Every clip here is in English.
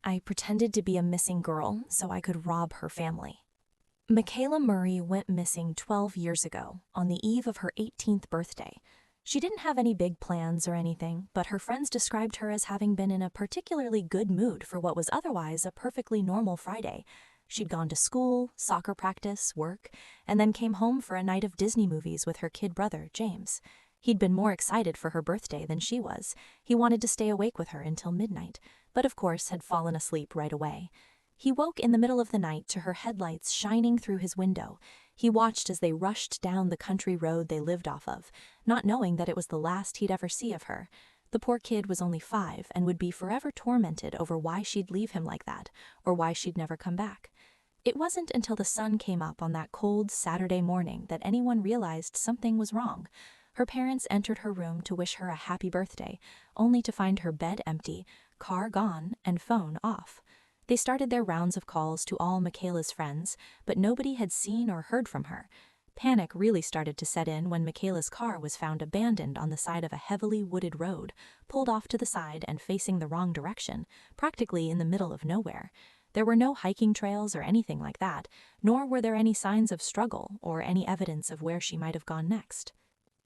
I pretended to be a missing girl so I could rob her family. Michaela Murray went missing 12 years ago, on the eve of her 18th birthday. She didn't have any big plans or anything, but her friends described her as having been in a particularly good mood for what was otherwise a perfectly normal Friday. She'd gone to school, soccer practice, work, and then came home for a night of Disney movies with her kid brother, James. He'd been more excited for her birthday than she was. He wanted to stay awake with her until midnight, but of course had fallen asleep right away. He woke in the middle of the night to her headlights shining through his window. He watched as they rushed down the country road they lived off of, not knowing that it was the last he'd ever see of her. The poor kid was only 5 and would be forever tormented over why she'd leave him like that, or why she'd never come back. It wasn't until the sun came up on that cold Saturday morning that anyone realized something was wrong. Her parents entered her room to wish her a happy birthday, only to find her bed empty, car gone, and phone off. They started their rounds of calls to all Michaela's friends, but nobody had seen or heard from her. Panic really started to set in when Michaela's car was found abandoned on the side of a heavily wooded road, pulled off to the side and facing the wrong direction, practically in the middle of nowhere. There were no hiking trails or anything like that, nor were there any signs of struggle or any evidence of where she might have gone next.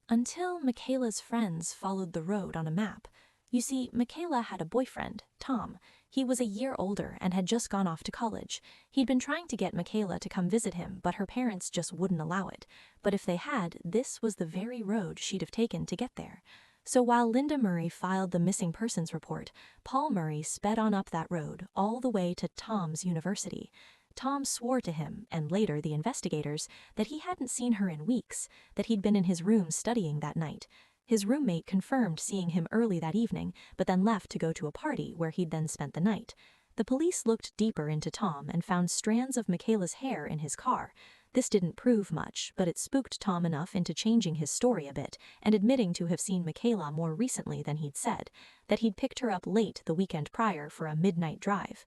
Until Michaela's friends followed the road on a map. You see, Michaela had a boyfriend, Tom. He was a year older and had just gone off to college. He'd been trying to get Michaela to come visit him, but her parents just wouldn't allow it. But if they had, this was the very road she'd have taken to get there. So while Linda Murray filed the missing persons report, Paul Murray sped on up that road all the way to Tom's university. Tom swore to him, and later the investigators, that he hadn't seen her in weeks, that he'd been in his room studying that night. His roommate confirmed seeing him early that evening, but then left to go to a party where he'd then spent the night. The police looked deeper into Tom and found strands of Michaela's hair in his car. This didn't prove much, but it spooked Tom enough into changing his story a bit and admitting to have seen Michaela more recently than he'd said, that he'd picked her up late the weekend prior for a midnight drive.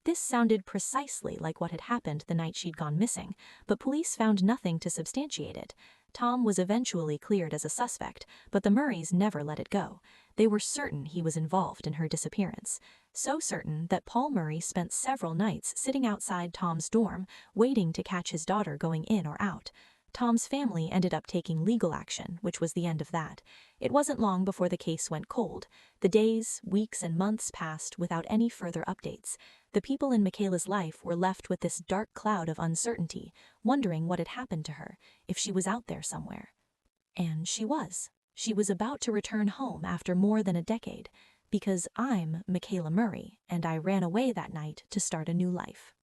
This sounded precisely like what had happened the night she'd gone missing, but police found nothing to substantiate it. Tom was eventually cleared as a suspect, but the Murrays never let it go. They were certain he was involved in her disappearance. So certain that Paul Murray spent several nights sitting outside Tom's dorm, waiting to catch his daughter going in or out. Tom's family ended up taking legal action, which was the end of that. It wasn't long before the case went cold. The days, weeks, and months passed without any further updates. The people in Michaela's life were left with this dark cloud of uncertainty, wondering what had happened to her, if she was out there somewhere. And she was. She was about to return home after more than a decade, because I'm Michaela Murray, and I ran away that night to start a new life.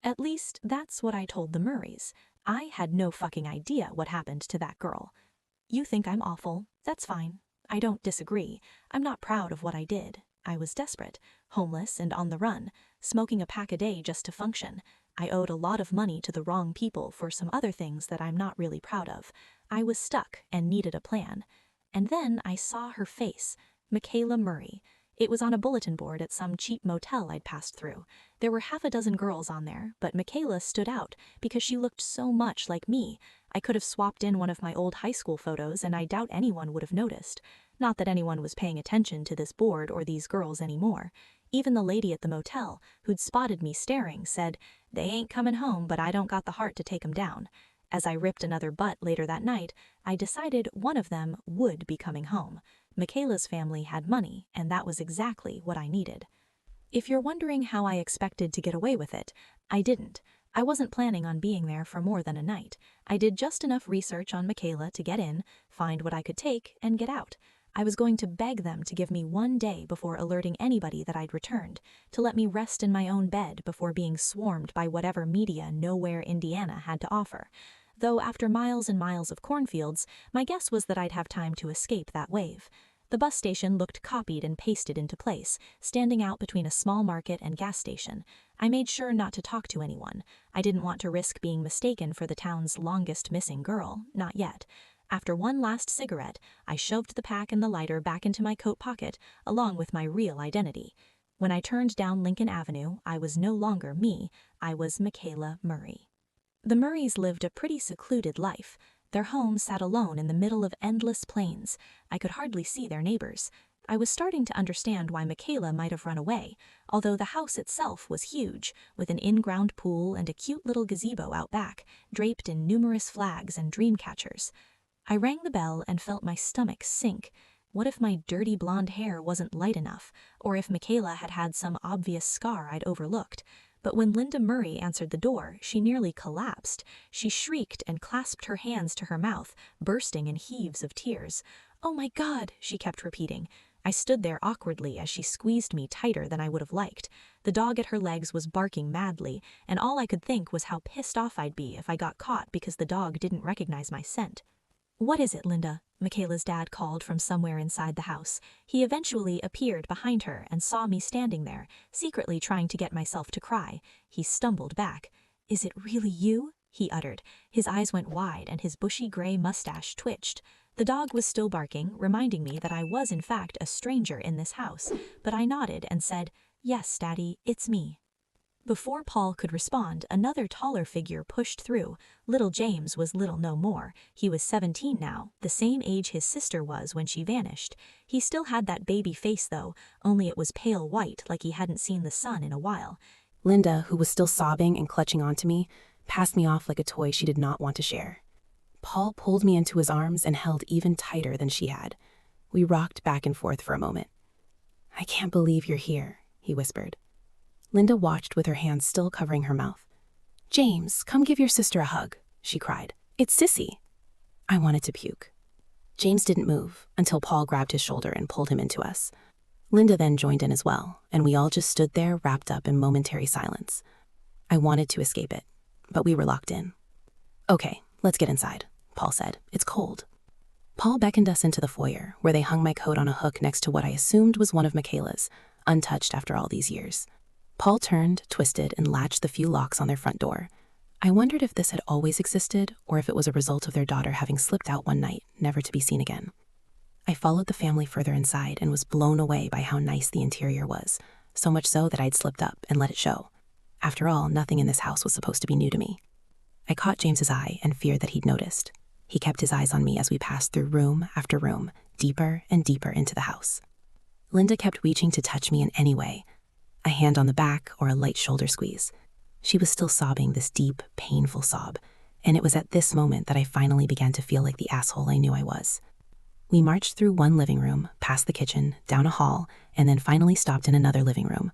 At least, that's what I told the Murrays. I had no fucking idea what happened to that girl. You think I'm awful? That's fine. I don't disagree. I'm not proud of what I did. I was desperate, homeless and on the run, smoking a pack a day just to function. I owed a lot of money to the wrong people for some other things that I'm not really proud of. I was stuck and needed a plan. And then I saw her face, Michaela Murray. It was on a bulletin board at some cheap motel I'd passed through. There were half a dozen girls on there, but Michaela stood out because she looked so much like me. I could have swapped in one of my old high school photos and I doubt anyone would have noticed. Not that anyone was paying attention to this board or these girls anymore. Even the lady at the motel, who'd spotted me staring, said, "They ain't coming home, but I don't got the heart to take 'em down." As I ripped another butt later that night, I decided one of them would be coming home. Michaela's family had money, and that was exactly what I needed. If you're wondering how I expected to get away with it, I didn't. I wasn't planning on being there for more than a night. I did just enough research on Michaela to get in, find what I could take, and get out. I was going to beg them to give me one day before alerting anybody that I'd returned, to let me rest in my own bed before being swarmed by whatever media Nowhere, Indiana had to offer. Though after miles and miles of cornfields, my guess was that I'd have time to escape that wave. The bus station looked copied and pasted into place, standing out between a small market and gas station. I made sure not to talk to anyone. I didn't want to risk being mistaken for the town's longest missing girl, not yet. After one last cigarette, I shoved the pack and the lighter back into my coat pocket, along with my real identity. When I turned down Lincoln Avenue, I was no longer me, I was Michaela Murray. The Murrays lived a pretty secluded life. Their home sat alone in the middle of endless plains. I could hardly see their neighbors. I was starting to understand why Michaela might have run away, although the house itself was huge, with an in-ground pool and a cute little gazebo out back, draped in numerous flags and dream catchers. I rang the bell and felt my stomach sink. What if my dirty blonde hair wasn't light enough, or if Michaela had had some obvious scar I'd overlooked? But when Linda Murray answered the door, she nearly collapsed. She shrieked and clasped her hands to her mouth, bursting in heaves of tears. "Oh my God," she kept repeating. I stood there awkwardly as she squeezed me tighter than I would have liked. The dog at her legs was barking madly, and all I could think was how pissed off I'd be if I got caught because the dog didn't recognize my scent. "What is it, Linda?" Michaela's dad called from somewhere inside the house. He eventually appeared behind her and saw me standing there, secretly trying to get myself to cry. He stumbled back. "Is it really you?" he uttered. His eyes went wide and his bushy gray mustache twitched. The dog was still barking, reminding me that I was in fact a stranger in this house, but I nodded and said, "Yes, Daddy, it's me." Before Paul could respond, another taller figure pushed through. Little James was little no more. He was 17 now, the same age his sister was when she vanished. He still had that baby face though, only it was pale white like he hadn't seen the sun in a while. Linda, who was still sobbing and clutching onto me, passed me off like a toy she did not want to share. Paul pulled me into his arms and held even tighter than she had. We rocked back and forth for a moment. "I can't believe you're here," he whispered. Linda watched with her hands still covering her mouth. "James, come give your sister a hug," she cried. "It's Sissy." I wanted to puke. James didn't move until Paul grabbed his shoulder and pulled him into us. Linda then joined in as well, and we all just stood there wrapped up in momentary silence. I wanted to escape it, but we were locked in. "Okay, let's get inside," Paul said. "It's cold." Paul beckoned us into the foyer, where they hung my coat on a hook next to what I assumed was one of Michaela's, untouched after all these years. Paul turned, twisted, and latched the few locks on their front door. I wondered if this had always existed, or if it was a result of their daughter having slipped out one night, never to be seen again. I followed the family further inside and was blown away by how nice the interior was, so much so that I'd slipped up and let it show. After all, nothing in this house was supposed to be new to me. I caught James's eye and feared that he'd noticed. He kept his eyes on me as we passed through room after room, deeper and deeper into the house. Linda kept reaching to touch me in any way, a hand on the back or a light shoulder squeeze. She was still sobbing this deep, painful sob, and it was at this moment that I finally began to feel like the asshole I knew I was. We marched through one living room, past the kitchen, down a hall, and then finally stopped in another living room.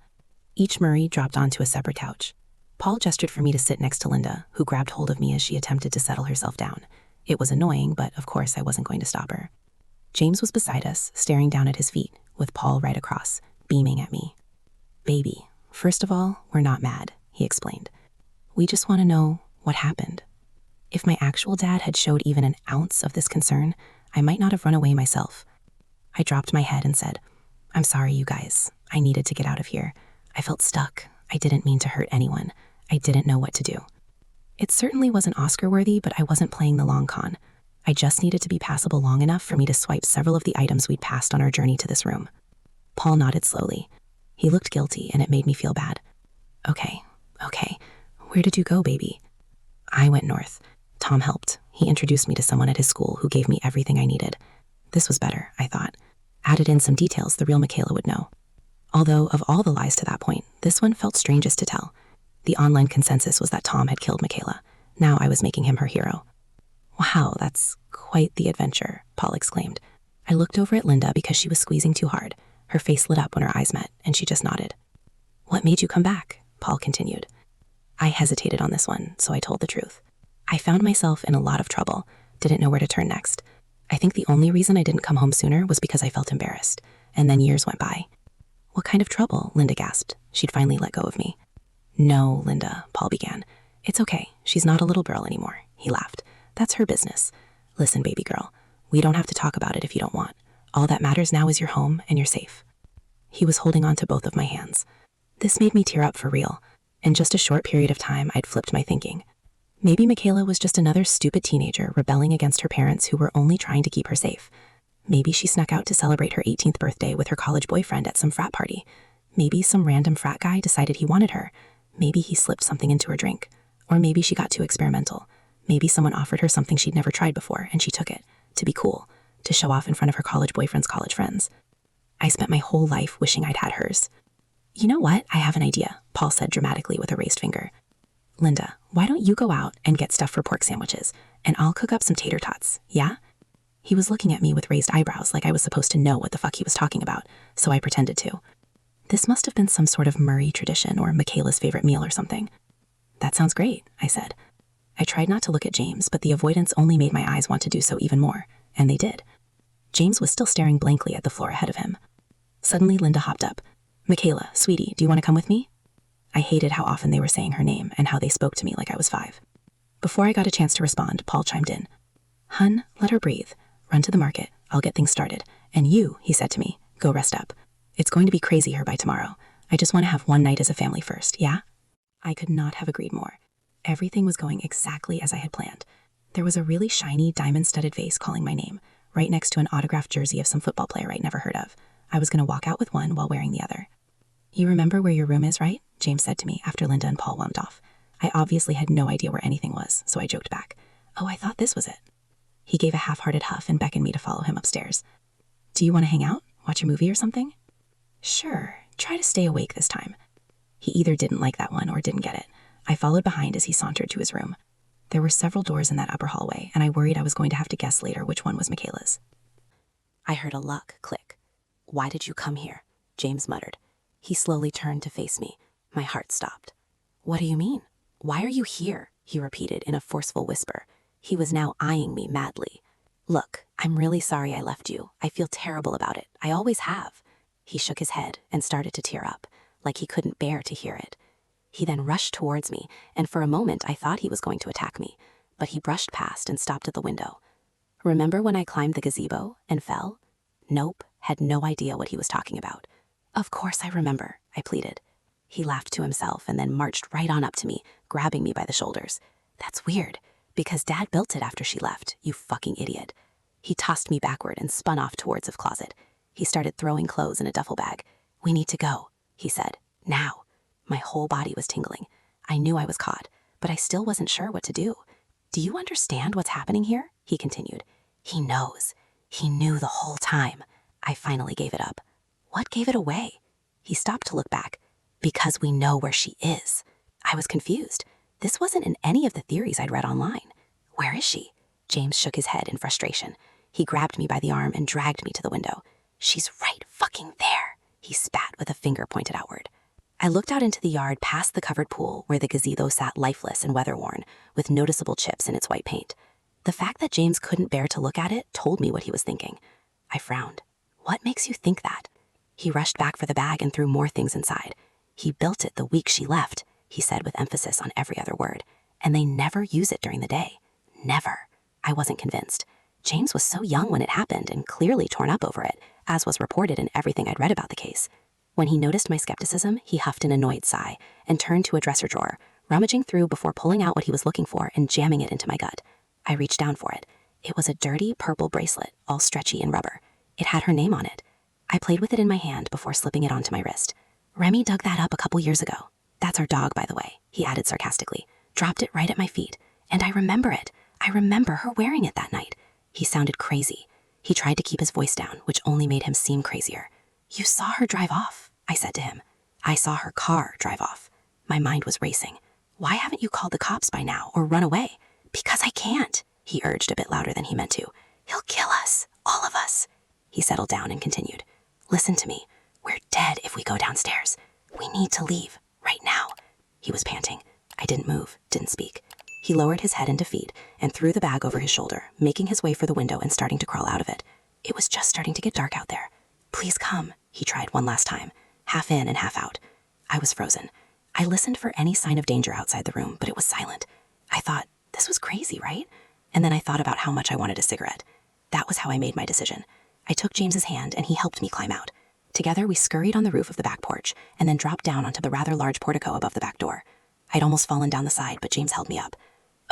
Each Murray dropped onto a separate couch. Paul gestured for me to sit next to Linda, who grabbed hold of me as she attempted to settle herself down. It was annoying, but of course I wasn't going to stop her. James was beside us, staring down at his feet, with Paul right across, beaming at me. "Baby, first of all, we're not mad," he explained. "We just want to know what happened. If my actual dad had showed even an ounce of this concern, I might not have run away myself." I dropped my head and said, "I'm sorry, you guys. I needed to get out of here. I felt stuck. I didn't mean to hurt anyone. I didn't know what to do." It certainly wasn't Oscar-worthy, but I wasn't playing the long con. I just needed to be passable long enough for me to swipe several of the items we'd passed on our journey to this room. Paul nodded slowly. He looked guilty, and it made me feel bad. Okay. Where did you go, baby?" "I went north. Tom helped. He introduced me to someone at his school who gave me everything I needed. This was better, I thought. Added in some details the real Michaela would know. Although, of all the lies to that point, this one felt strangest to tell. The online consensus was that Tom had killed Michaela. Now I was making him her hero. "Wow, that's quite the adventure," Paul exclaimed. I looked over at Linda because she was squeezing too hard. Her face lit up when our eyes met, and she just nodded. "What made you come back?" Paul continued. I hesitated on this one, so I told the truth. I found myself in a lot of trouble, didn't know where to turn next. I think the only reason I didn't come home sooner was because I felt embarrassed, and then years went by. "What kind of trouble?" Linda gasped. She'd finally let go of me. "No, Linda," Paul began. "It's okay. She's not a little girl anymore," he laughed. "That's her business. Listen, baby girl, we don't have to talk about it if you don't want. All that matters now is you're home and you're safe." He was holding on to both of my hands. This made me tear up for real. In just a short period of time, I'd flipped my thinking. Maybe Michaela was just another stupid teenager rebelling against her parents who were only trying to keep her safe. Maybe she snuck out to celebrate her 18th birthday with her college boyfriend at some frat party. Maybe some random frat guy decided he wanted her. Maybe he slipped something into her drink. Or maybe she got too experimental. Maybe someone offered her something she'd never tried before, and she took it, to be cool, to show off in front of her college boyfriend's college friends. I spent my whole life wishing I'd had hers. You know what? I have an idea, Paul said dramatically with a raised finger. Linda, why don't you go out and get stuff for pork sandwiches, and I'll cook up some tater tots, yeah? He was looking at me with raised eyebrows like I was supposed to know what the fuck he was talking about, so I pretended to. This must have been some sort of Murray tradition or Michaela's favorite meal or something. That sounds great, I said. I tried not to look at James, but the avoidance only made my eyes want to do so even more, and they did. James was still staring blankly at the floor ahead of him. Suddenly, Linda hopped up. Michaela, sweetie, do you want to come with me? I hated how often they were saying her name and how they spoke to me like I was 5. Before I got a chance to respond, Paul chimed in. Hun, let her breathe. Run to the market. I'll get things started. And you, he said to me, go rest up. It's going to be crazy here by tomorrow. I just want to have one night as a family first, yeah? I could not have agreed more. Everything was going exactly as I had planned. There was a really shiny, diamond-studded vase calling my name, right next to an autographed jersey of some football player I'd never heard of. I was going to walk out with one while wearing the other. You remember where your room is, right? James said to me after Linda and Paul wound off. I obviously had no idea where anything was, so I joked back. Oh, I thought this was it. He gave a half-hearted huff and beckoned me to follow him upstairs. Do you want to hang out? Watch a movie or something? Sure. Try to stay awake this time. He either didn't like that one or didn't get it. I followed behind as he sauntered to his room. There were several doors in that upper hallway, and I worried I was going to have to guess later which one was Michaela's. I heard a lock click. Why did you come here? James muttered. He slowly turned to face me. My heart stopped. What do you mean? Why are you here? He repeated in a forceful whisper. He was now eyeing me madly. Look, I'm really sorry I left you. I feel terrible about it. I always have. He shook his head and started to tear up, like he couldn't bear to hear it. He then rushed towards me, and for a moment I thought he was going to attack me, but he brushed past and stopped at the window. Remember when I climbed the gazebo and fell? Nope, had no idea what he was talking about. Of course I remember, I pleaded. He laughed to himself and then marched right on up to me, grabbing me by the shoulders. That's weird, because Dad built it after she left, you fucking idiot. He tossed me backward and spun off towards the closet. He started throwing clothes in a duffel bag. We need to go, he said. Now. My whole body was tingling. I knew I was caught, but I still wasn't sure what to do. Do you understand what's happening here? He continued. He knows. He knew the whole time. I finally gave it up. What gave it away? He stopped to look back. Because we know where she is. I was confused. This wasn't in any of the theories I'd read online. Where is she? James shook his head in frustration. He grabbed me by the arm and dragged me to the window. She's right fucking there, he spat with a finger pointed outward. I looked out into the yard past the covered pool where the gazebo sat lifeless and weather-worn, with noticeable chips in its white paint. The fact that James couldn't bear to look at it told me what he was thinking. I frowned. What makes you think that? He rushed back for the bag and threw more things inside. He built it the week she left, he said with emphasis on every other word, and they never use it during the day. Never. I wasn't convinced. James was so young when it happened and clearly torn up over it, as was reported in everything I'd read about the case. When he noticed my skepticism, he huffed an annoyed sigh and turned to a dresser drawer, rummaging through before pulling out what he was looking for and jamming it into my gut. I reached down for it. It was a dirty purple bracelet, all stretchy and rubber. It had her name on it. I played with it in my hand before slipping it onto my wrist. Remy dug that up a couple years ago. That's our dog, by the way, he added sarcastically. Dropped it right at my feet. And I remember it. I remember her wearing it that night. He sounded crazy. He tried to keep his voice down, which only made him seem crazier. You saw her drive off, I said to him. I saw her car drive off. My mind was racing. Why haven't you called the cops by now or run away? Because I can't, he urged a bit louder than he meant to. He'll kill us, all of us. He settled down and continued. Listen to me. We're dead if we go downstairs. We need to leave, right now. He was panting. I didn't move, didn't speak. He lowered his head in defeat and threw the bag over his shoulder, making his way for the window and starting to crawl out of it. It was just starting to get dark out there. Please come, he tried one last time, half in and half out. I was frozen. I listened for any sign of danger outside the room, but it was silent. I thought, this was crazy, right? And then I thought about how much I wanted a cigarette. That was how I made my decision. I took James's hand and he helped me climb out. Together we scurried on the roof of the back porch and then dropped down onto the rather large portico above the back door. I'd almost fallen down the side, but James held me up.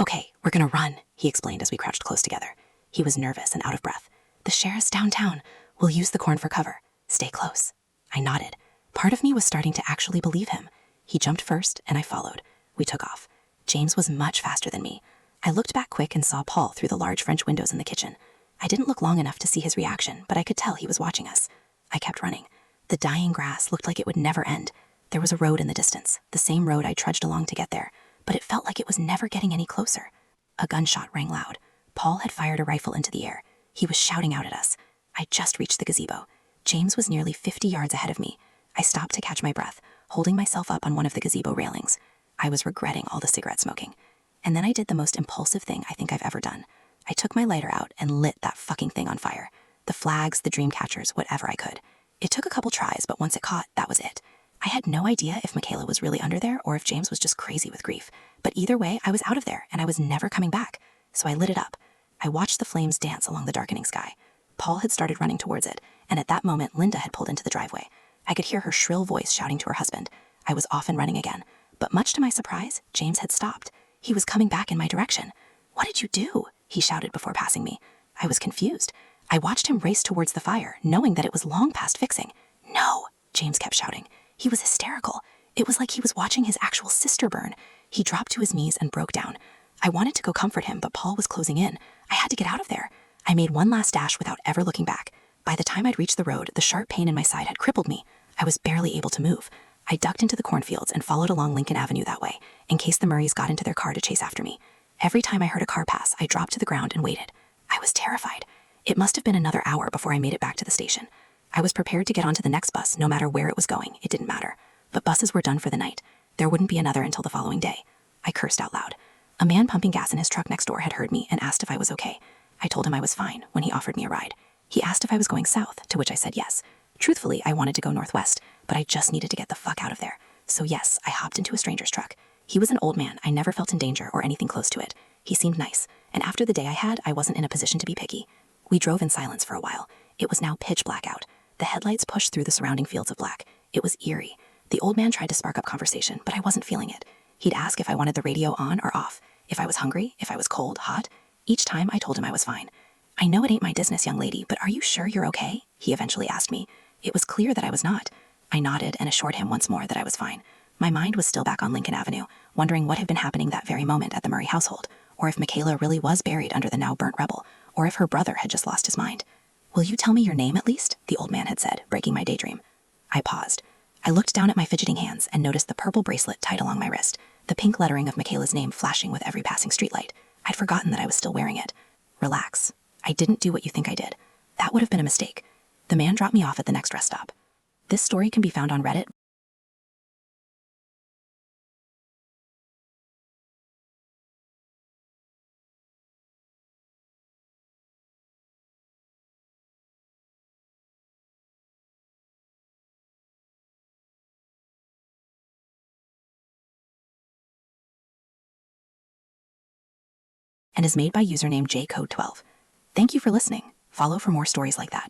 Okay, we're gonna run, he explained as we crouched close together. He was nervous and out of breath. The sheriff's downtown. We'll use the corn for cover. Stay close. I nodded. Part of me was starting to actually believe him. He jumped first, and I followed. We took off. James was much faster than me. I looked back quick and saw Paul through the large French windows in the kitchen. I didn't look long enough to see his reaction, but I could tell he was watching us. I kept running. The dying grass looked like it would never end. There was a road in the distance, the same road I trudged along to get there, but it felt like it was never getting any closer. A gunshot rang loud. Paul had fired a rifle into the air. He was shouting out at us. I just reached the gazebo. James was nearly 50 yards ahead of me. I stopped to catch my breath, holding myself up on one of the gazebo railings. I was regretting all the cigarette smoking. And then I did the most impulsive thing I think I've ever done. I took my lighter out and lit that fucking thing on fire. The flags, the dream catchers, whatever I could. It took a couple tries, but once it caught, that was it. I had no idea if Michaela was really under there or if James was just crazy with grief. But either way, I was out of there and I was never coming back. So I lit it up. I watched the flames dance along the darkening sky. Paul had started running towards it, and at that moment, Linda had pulled into the driveway. I could hear her shrill voice shouting to her husband. I was off and running again. But much to my surprise, James had stopped. He was coming back in my direction. "What did you do?" he shouted before passing me. I was confused. I watched him race towards the fire, knowing that it was long past fixing. "No," James kept shouting. He was hysterical. It was like he was watching his actual sister burn. He dropped to his knees and broke down. I wanted to go comfort him, but Paul was closing in. I had to get out of there. I made one last dash without ever looking back. By the time I'd reached the road, the sharp pain in my side had crippled me. I was barely able to move. I ducked into the cornfields and followed along Lincoln Avenue that way, in case the Murrays got into their car to chase after me. Every time I heard a car pass, I dropped to the ground and waited. I was terrified. It must have been another hour before I made it back to the station. I was prepared to get onto the next bus, no matter where it was going. It didn't matter. But buses were done for the night. There wouldn't be another until the following day. I cursed out loud. A man pumping gas in his truck next door had heard me and asked if I was okay. I told him I was fine when he offered me a ride. He asked if I was going south, to which I said yes. Truthfully, I wanted to go northwest, but I just needed to get the fuck out of there. So yes, I hopped into a stranger's truck. He was an old man. I never felt in danger or anything close to it. He seemed nice, and after the day I had, I wasn't in a position to be picky. We drove in silence for a while. It was now pitch black out. The headlights pushed through the surrounding fields of black. It was eerie. The old man tried to spark up conversation, but I wasn't feeling it. He'd ask if I wanted the radio on or off, if I was hungry, if I was cold, hot. Each time I told him I was fine. "I know it ain't my business, young lady, but are you sure you're okay?" he eventually asked me. It was clear that I was not. I nodded and assured him once more that I was fine. My mind was still back on Lincoln Avenue, wondering what had been happening that very moment at the Murray household, or if Michaela really was buried under the now burnt rubble, or if her brother had just lost his mind. "Will you tell me your name at least?" the old man had said, breaking my daydream. I paused. I looked down at my fidgeting hands and noticed the purple bracelet tied along my wrist, the pink lettering of Michaela's name flashing with every passing streetlight. I'd forgotten that I was still wearing it. "Relax. I didn't do what you think I did. That would have been a mistake." The man dropped me off at the next rest stop. This story can be found on Reddit. And is made by username Jcote12. Thank you for listening. Follow for more stories like that.